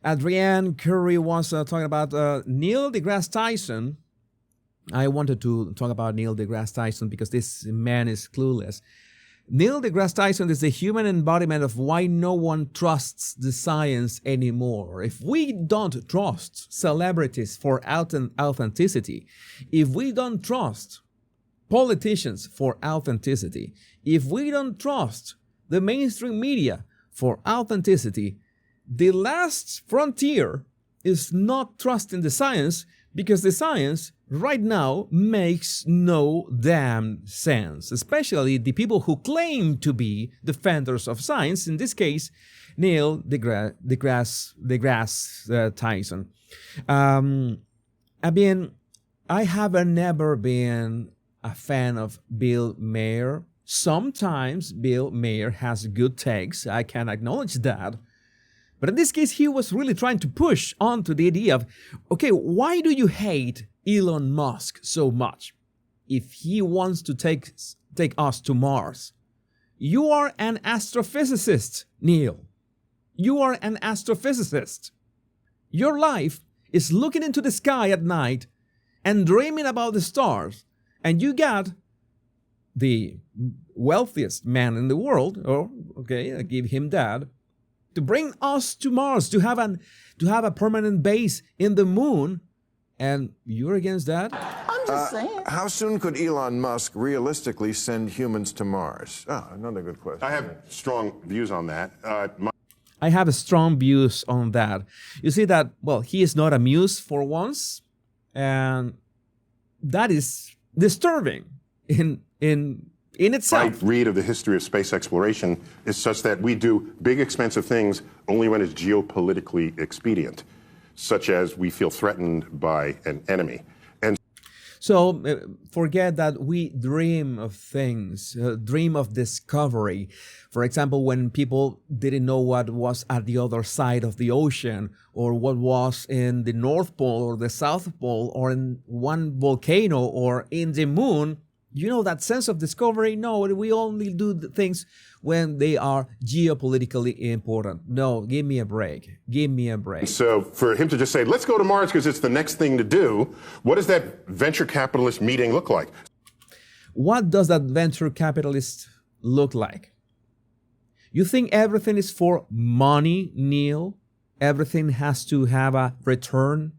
Adrienne Curry was talking about Neil deGrasse Tyson. I wanted to talk about Neil deGrasse Tyson because this man is clueless. Neil deGrasse Tyson is the human embodiment of why no one trusts the science anymore. If we don't trust celebrities for authenticity, if we don't trust politicians for authenticity, if we don't trust the mainstream media for authenticity, the last frontier is not trusting the science, because the science right now makes no damn sense, especially the people who claim to be defenders of science, in this case, Neil deGrasse Tyson. I have never been a fan of Bill Maher. Sometimes Bill Maher has good takes, I can acknowledge that. But in this case, he was really trying to push onto the idea of, okay, why do you hate Elon Musk so much if he wants to take us to Mars? You are an astrophysicist, Neil. You are an astrophysicist. Your life is looking into the sky at night and dreaming about the stars, and you got the wealthiest man in the world, or okay, I give him that, to bring us to Mars, to have a permanent base in the moon, and you're against that? I'm just saying. How soon could Elon Musk realistically send humans to Mars? Another good question. I have strong views on that. I have strong views on that. You see that, well, he is not amused for once, and that is disturbing in itself. My read of the history of space exploration is such that we do big, expensive things only when it's geopolitically expedient, such as we feel threatened by an enemy. And so forget that we dream of things, dream of discovery. For example, when people didn't know what was at the other side of the ocean, or what was in the North Pole or the South Pole, or in one volcano or in the moon, you know, that sense of discovery? No, we only do the things when they are geopolitically important. No, give me a break. Give me a break. So for him to just say, let's go to Mars because it's the next thing to do, what does that venture capitalist meeting look like? What does that venture capitalist look like? You think everything is for money, Neil? Everything has to have a return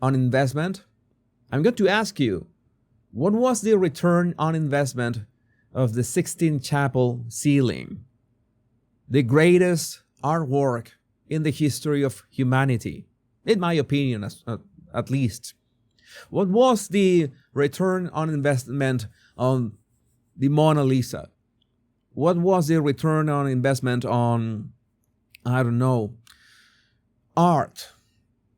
on investment? I'm going to ask you, what was the return on investment of the Sistine Chapel ceiling? The greatest artwork in the history of humanity, in my opinion, at least. What was the return on investment on the Mona Lisa? What was the return on investment on, I don't know, art?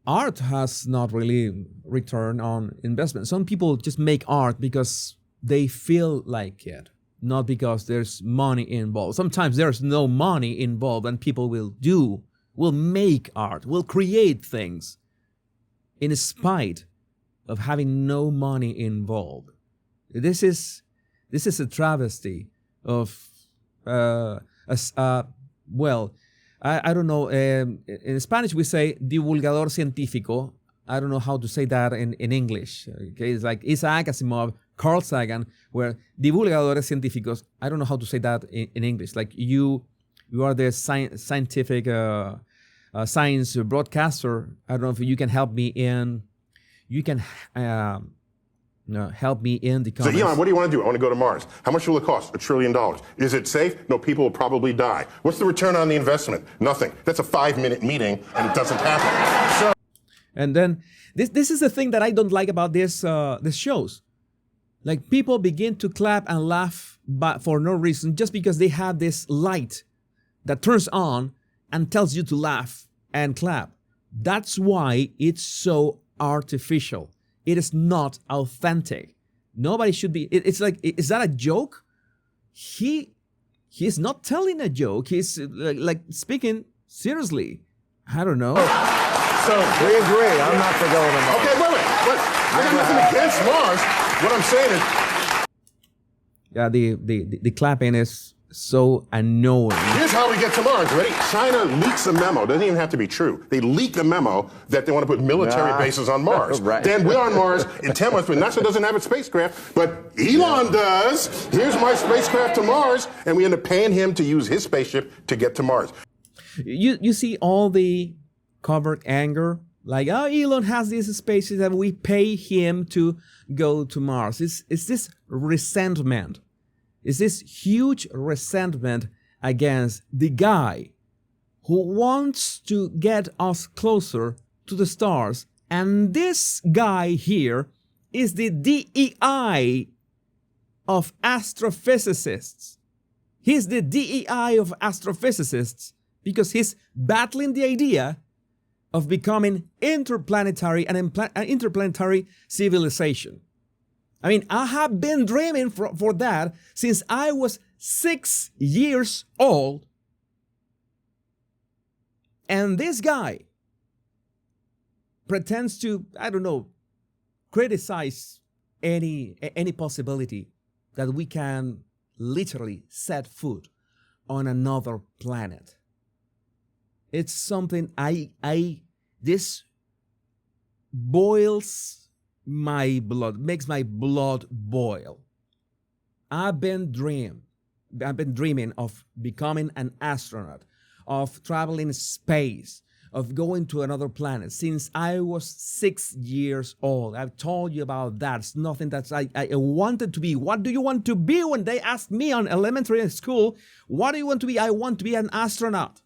Art has not really return on investment. Some people just make art because they feel like it, not because there's money involved. Sometimes there's no money involved and people will make art, will create things in spite of having no money involved. This is a travesty of, I don't know, in Spanish we say divulgador científico. I don't know how to say that in English. Okay, it's like Isaac Asimov, Carl Sagan, where divulgadores científicos. I don't know how to say that in English. Like you are the scientific science broadcaster. I don't know if you can help me in. You can help me in the comments. So Elon, what do you want to do? I want to go to Mars. How much will it cost? $1 trillion. Is it safe? No, people will probably die. What's the return on the investment? Nothing. That's a 5-minute meeting and it doesn't happen. So, and then this is the thing that I don't like about this shows. Like, people begin to clap and laugh but for no reason, just because they have this light that turns on and tells you to laugh and clap. That's why it's so artificial. It is not authentic. Nobody should be. It's like, is that a joke? He's not telling a joke. He's like speaking seriously. I don't know. So we agree. I'm not for going to Mars. Okay, wait. I got nothing against Mars. What I'm saying is, yeah, the clapping is so annoying. Here's how we get to Mars. Ready? China leaks a memo. Doesn't even have to be true. They leak a memo that they want to put military bases on Mars. Right. Then we're on Mars in 10 months, but NASA doesn't have a spacecraft, but Elon does. Here's my spacecraft to Mars, and we end up paying him to use his spaceship to get to Mars. You see all the covert anger, like, oh, Elon has this spaceship and we pay him to go to Mars. It's this resentment. It's this huge resentment against the guy who wants to get us closer to the stars. And this guy here is the DEI of astrophysicists. He's the DEI of astrophysicists because he's battling the idea of becoming interplanetary and interplanetary civilization. I mean, I have been dreaming for that since I was 6 years old. And this guy pretends to, I don't know, criticize any possibility that we can literally set foot on another planet. It's something this boils my blood, makes my blood boil. I've been dreaming of becoming an astronaut, of traveling space, of going to another planet since I was 6 years old. I've told you about that. It's nothing that I wanted to be. What do you want to be? When they asked me on elementary school, what do you want to be? I want to be an astronaut.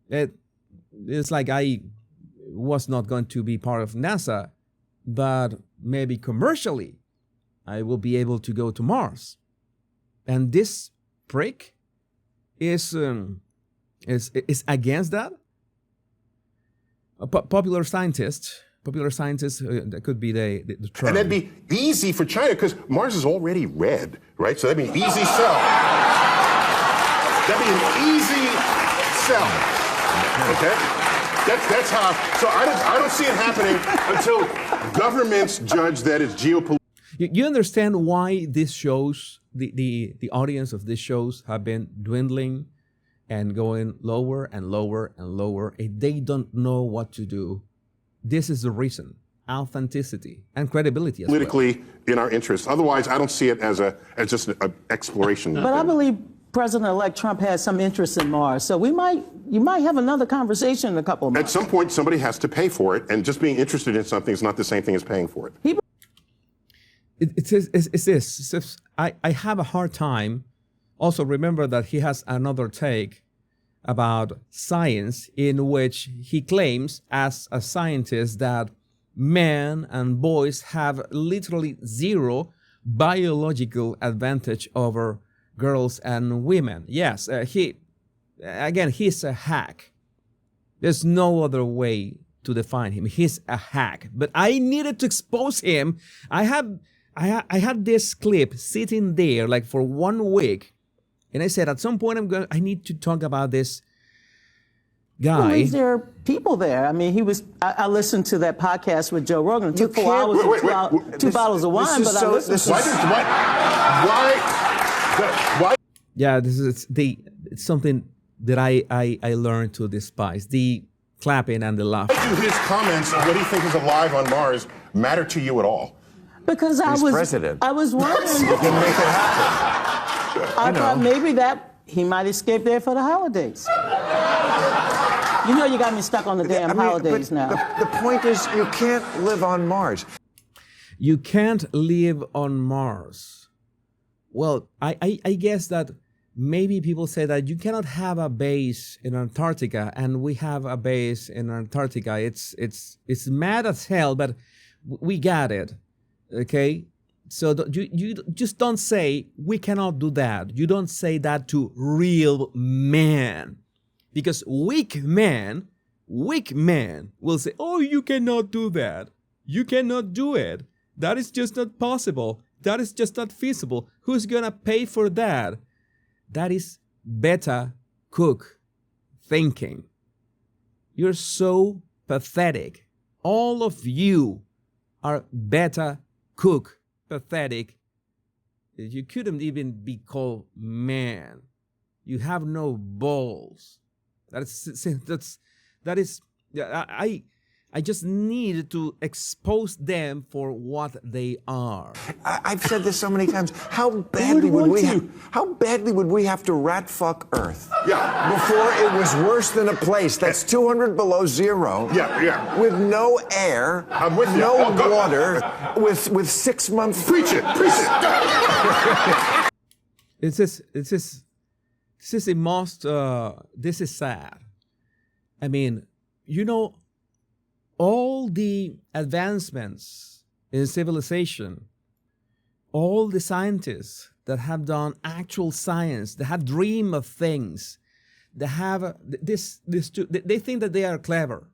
It's like I was not going to be part of NASA, but maybe commercially I will be able to go to Mars. And this prick is against that. Popular scientists, that could be the term. And that'd be easy for China because Mars is already red, right? So that'd be an easy sell. That'd be an easy sell. Okay? That's how. So I don't see it happening until governments judge that it's geopolitical. You understand why these shows, the audience of these shows have been dwindling and going lower and lower and lower. They don't know what to do. This is the reason. Authenticity and credibility as Politically in our interest. Otherwise, I don't see it as just an exploration. But I believe President-elect Trump has some interest in Mars, so you might have another conversation in a couple of months. At some point, somebody has to pay for it, and just being interested in something is not the same thing as paying for it. It's this. I have a hard time. Also, remember that he has another take about science in which he claims as a scientist that men and boys have literally zero biological advantage over girls and women. Yes, he's a hack. There's no other way to define him. He's a hack. But I needed to expose him. I had this clip sitting there like for 1 week, and I said at some point I need to talk about this guy. There are people there. I mean, I listened to that podcast with Joe Rogan. It took 4 hours and two bottles of wine, but I listened to it. Why? Yeah, it's something that I learned to despise. The clapping and the laughing. Why do his comments of what he thinks is alive on Mars matter to you at all? Because He's president. I was wondering. You can make it happen. I thought maybe that he might escape there for the holidays. You know, you got me stuck on the damn holidays but now. The point is, you can't live on Mars. You can't live on Mars. Well, I guess that maybe people say that you cannot have a base in Antarctica, and we have a base in Antarctica. It's mad as hell, but we got it. Okay? So you just don't say we cannot do that. You don't say that to real men. Because weak men will say, oh, you cannot do that. You cannot do it. That is just not possible. That is just not feasible. Who's going to pay for that? That is beta cook thinking. You're so pathetic. All of you are beta cook pathetic You couldn't even be called man. You have no balls. That is. I just need to expose them for what they are. I've said this so many times. How badly would we have to rat fuck Earth? Yeah. Before it was worse than a place that's 200 below zero. Yeah. With no air. I'm with you. No water. With 6 months. Preach it. This is sad. I mean, all the advancements in civilization, all the scientists that have done actual science, that have dreamed of things, that have they think that they are clever.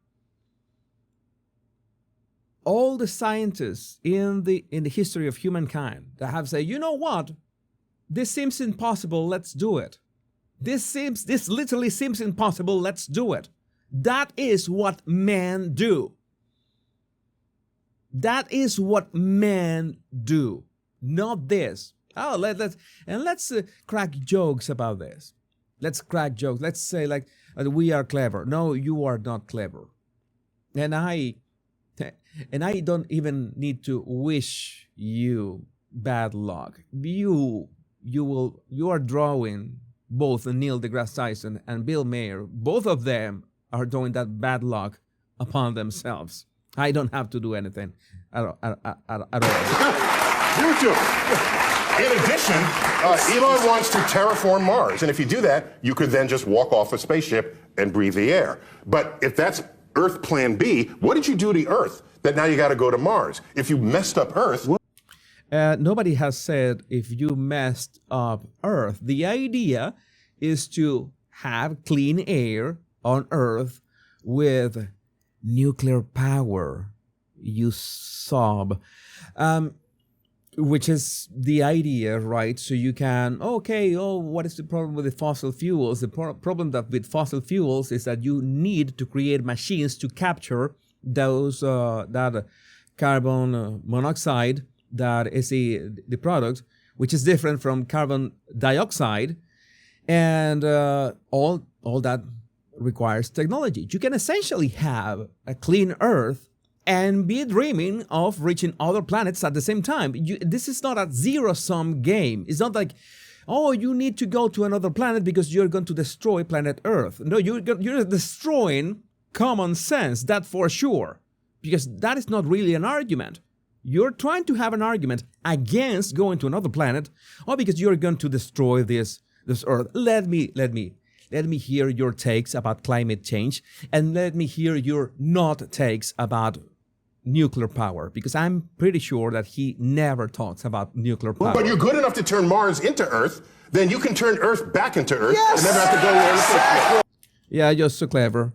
All the scientists in the history of humankind that have said, you know what, this seems impossible, let's do it. This literally seems impossible, let's do it. That is what men do. That is what men do, not this. Oh, let's crack jokes about this. Let's crack jokes. Let's say like we are clever. No, you are not clever. And I don't even need to wish you bad luck. You are drawing both Neil deGrasse Tyson and Bill Maher. Both of them are doing that bad luck upon themselves. I don't have to do anything at all. In addition, Elon wants to terraform Mars. And if you do that, you could then just walk off a spaceship and breathe the air. But if that's Earth Plan B, what did you do to Earth that now you got to go to Mars? If you messed up Earth... Nobody has said if you messed up Earth. The idea is to have clean air on Earth with nuclear power, you sob, which is the idea, right? So you can, what is the problem with the fossil fuels? The problem with fossil fuels is that you need to create machines to capture that carbon monoxide that is the product, which is different from carbon dioxide, and all that requires technology. You can essentially have a clean Earth and be dreaming of reaching other planets at the same time. This is not a zero-sum game. It's not like, you need to go to another planet because you're going to destroy planet Earth. No, you're destroying common sense, that for sure, because that is not really an argument. You're trying to have an argument against going to another planet, because you're going to destroy this Earth. Let me hear your takes about climate change, and let me hear your not takes about nuclear power, because I'm pretty sure that he never talks about nuclear power. But you're good enough to turn Mars into Earth, then you can turn Earth back into Earth and never have to go where. Yeah, you're so clever.